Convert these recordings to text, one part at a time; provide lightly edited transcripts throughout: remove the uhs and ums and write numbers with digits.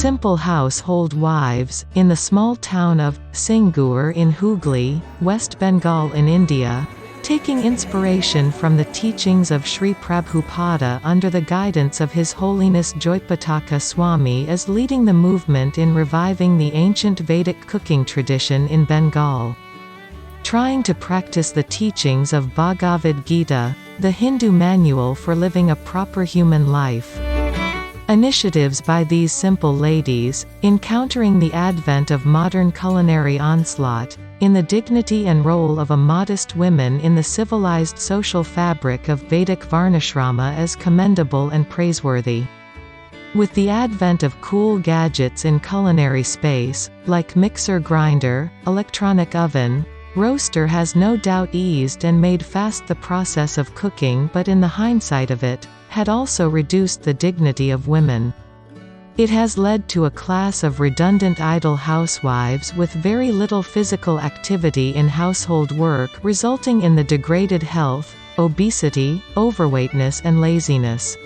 simple household wives, in the small town of Singur in Hooghly, West Bengal in India, taking inspiration from the teachings of Sri Prabhupada under the guidance of His Holiness Joypataka Swami, is leading the movement in reviving the ancient Vedic cooking tradition in Bengal. Trying to practice the teachings of Bhagavad Gita, the Hindu manual for living a proper human life. Initiatives by these simple ladies, encountering the advent of modern culinary onslaught, in the dignity and role of a modest women in the civilized social fabric of Vedic varnashrama, is commendable and praiseworthy. With the advent of cool gadgets in culinary space, like mixer grinder, electronic oven, roaster, has no doubt eased and made fast the process of cooking, but in the hindsight of it, had also reduced the dignity of women. It has led to a class of redundant idle housewives with very little physical activity in household work, resulting in the degraded health, obesity, overweightness and laziness.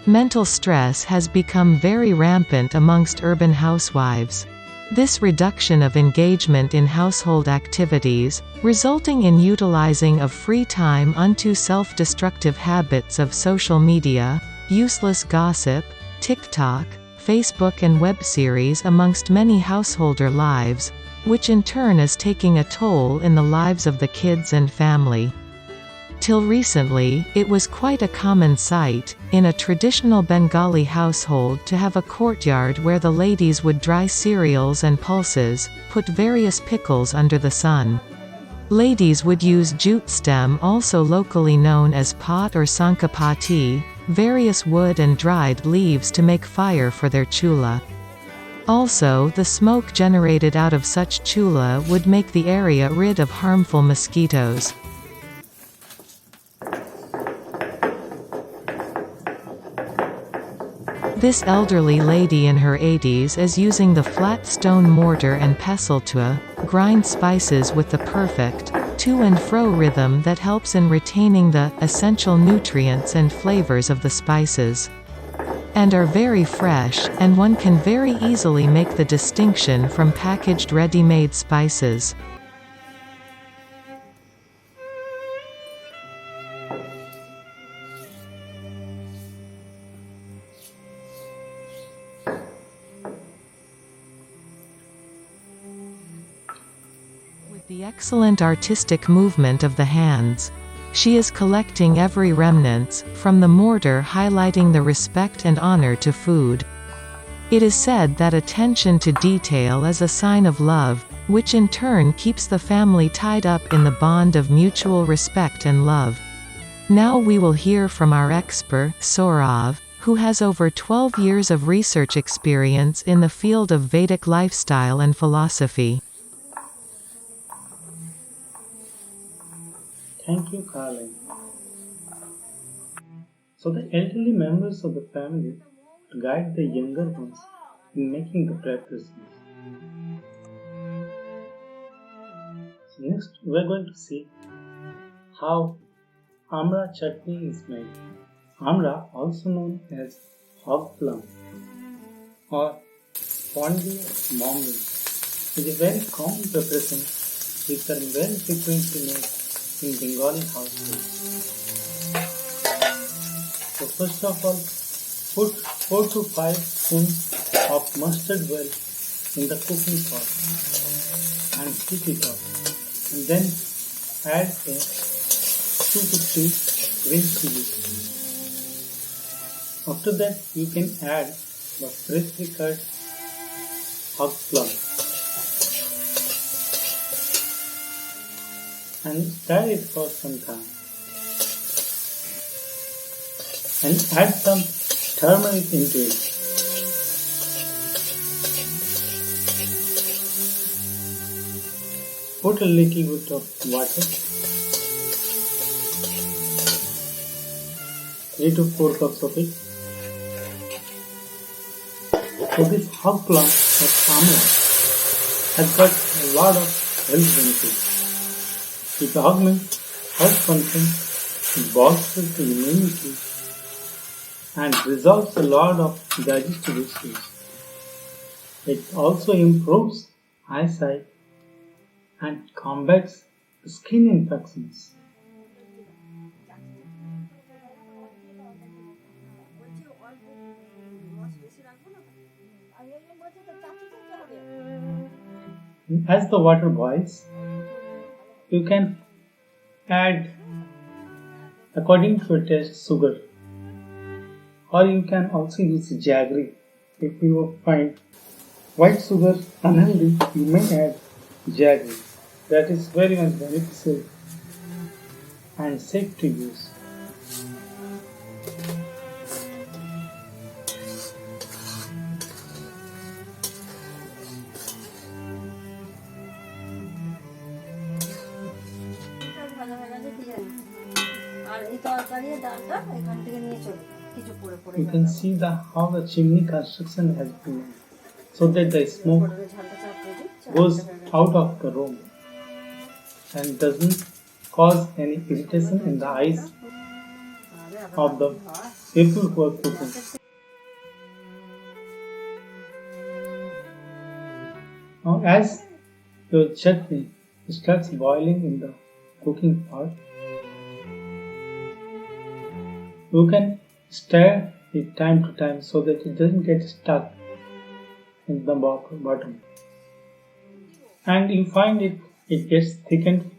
Mental stress has become very rampant amongst urban housewives. This reduction of engagement in household activities, resulting in utilizing of free time unto self-destructive habits of social media, useless gossip, TikTok, Facebook and web series amongst many householder lives, which in turn is taking a toll in the lives of the kids and family. Till recently, it was quite a common sight, in a traditional Bengali household, to have a courtyard where the ladies would dry cereals and pulses, put various pickles under the sun. Ladies would use jute stem, also locally known as pot or sankapati, various wood and dried leaves to make fire for their chula. Also, the smoke generated out of such chula would make the area rid of harmful mosquitoes. This elderly lady in her 80s is using the flat stone mortar and pestle to grind spices with the perfect to and fro rhythm that helps in retaining the essential nutrients and flavors of the spices, and are very fresh, and one can very easily make the distinction from packaged ready-made spices. The excellent artistic movement of the hands, she is collecting every remnants from the mortar, highlighting the respect and honor to food. It is said that attention to detail is a sign of love, which in turn keeps the family tied up in the bond of mutual respect and love. Now we will hear from our expert, Saurav, who has over 12 years of research experience in the field of Vedic lifestyle and philosophy. Thank you, Carlin. So the elderly members of the family guide the younger ones in making the preparations. So next we are going to see how amra chutney is made. Amra, also known as hog plum or pondy mountain, is a very common preparation which are very frequently made in Bengali households. So first of all, put 4 to 5 spoons of mustard oil in the cooking pot and heat it up, and then add a 2 to 3 green chilies. After that, you can add the freshly cut hog plum and stir it for some time, and add some turmeric into it. Put a little bit of water, 3 to 4 cups of it. So this hog plum or amla has got a lot of health benefits. It augments heart function, it bolsters the immunity, and resolves a lot of digestive issues. It also improves eyesight and combats skin infections. As the water boils, you can add according to your taste sugar, or you can also use jaggery. If you find white sugar unhealthy, you may add jaggery. That is very much beneficial and safe to use. You can see how the chimney construction has been made, so that the smoke goes out of the room and doesn't cause any irritation in the eyes of the people who are cooking. Now, as your chutney starts boiling in the cooking pot, you can stir it time to time so that it doesn't get stuck in the bottom. And you find it gets thickened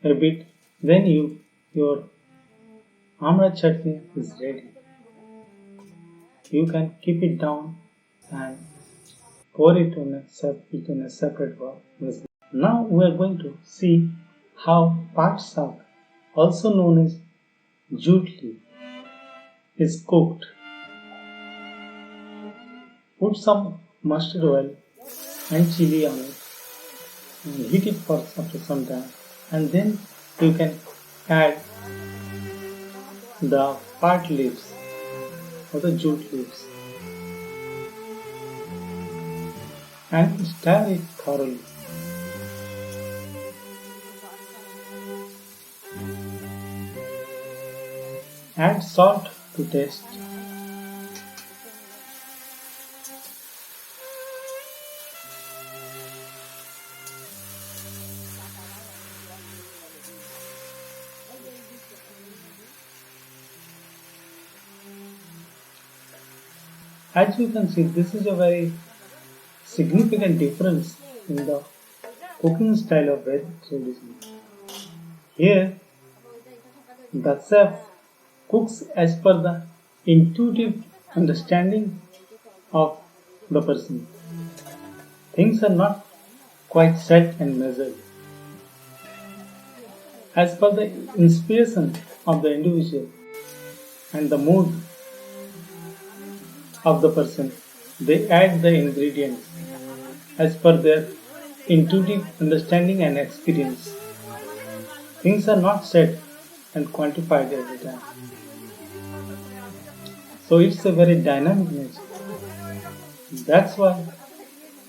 a bit, then your amra chutney is ready. You can keep it down and pour it in a separate vessel. Now we are going to see how pat sak, also known as jute leaf, is cooked. Put some mustard oil and chili on it and heat it for some time, and then you can add the pat leaves or the jute leaves and stir it thoroughly. Add salt to taste. As you can see, this is a very significant difference in the cooking style of Vedic tradition. Here, the chef cooks as per the intuitive understanding of the person. Things are not quite set and measured. As per the inspiration of the individual and the mood of the person, they add the ingredients as per their intuitive understanding and experience. Things are not set and quantified every time. So it's a very dynamic nature. That's why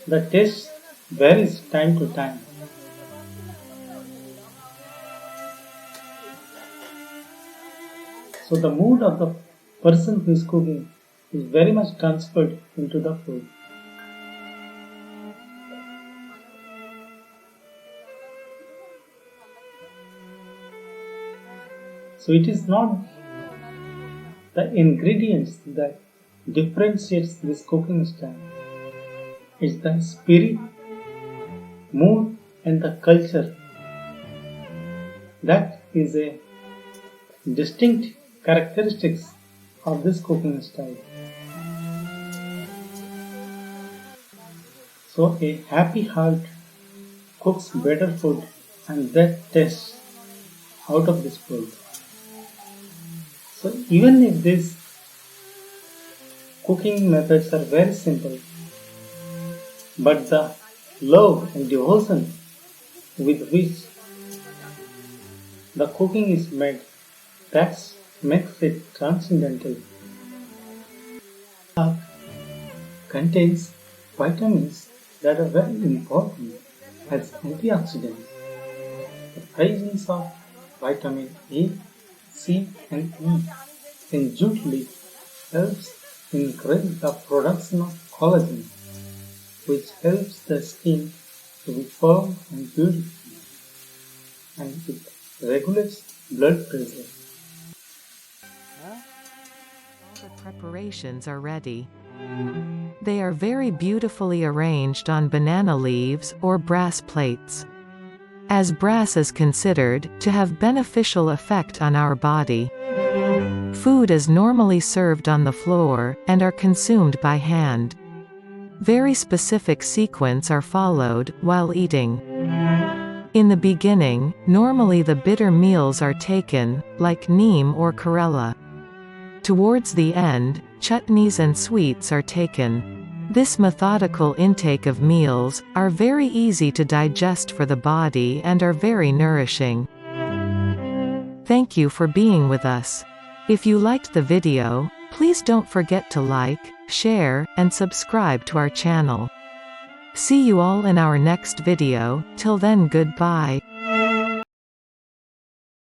the taste varies time to time. So the mood of the person who is cooking is very much transferred into the food. So it is not the ingredients that differentiates this cooking style. It's the spirit, mood and the culture that is a distinct characteristics of this cooking style. So a happy heart cooks better food and that tastes out of this world. So even if these cooking methods are very simple, but the love and devotion with which the cooking is made, that makes it transcendental. It contains vitamins that are very important as antioxidants. The presence of vitamin A, C and E in jute leaf helps increase the production of collagen which helps the skin to be firm and beautiful, and it regulates blood pressure. All the preparations are ready. They are very beautifully arranged on banana leaves or brass plates. As brass is considered to have beneficial effect on our body. Food is normally served on the floor, and are consumed by hand. Very specific sequence are followed while eating. In the beginning, normally the bitter meals are taken, like neem or Karela. Towards the end, chutneys and sweets are taken. This methodical intake of meals are very easy to digest for the body and are very nourishing. Thank you for being with us. If you liked the video, please don't forget to like, share, and subscribe to our channel. See you all in our next video. Till then, goodbye.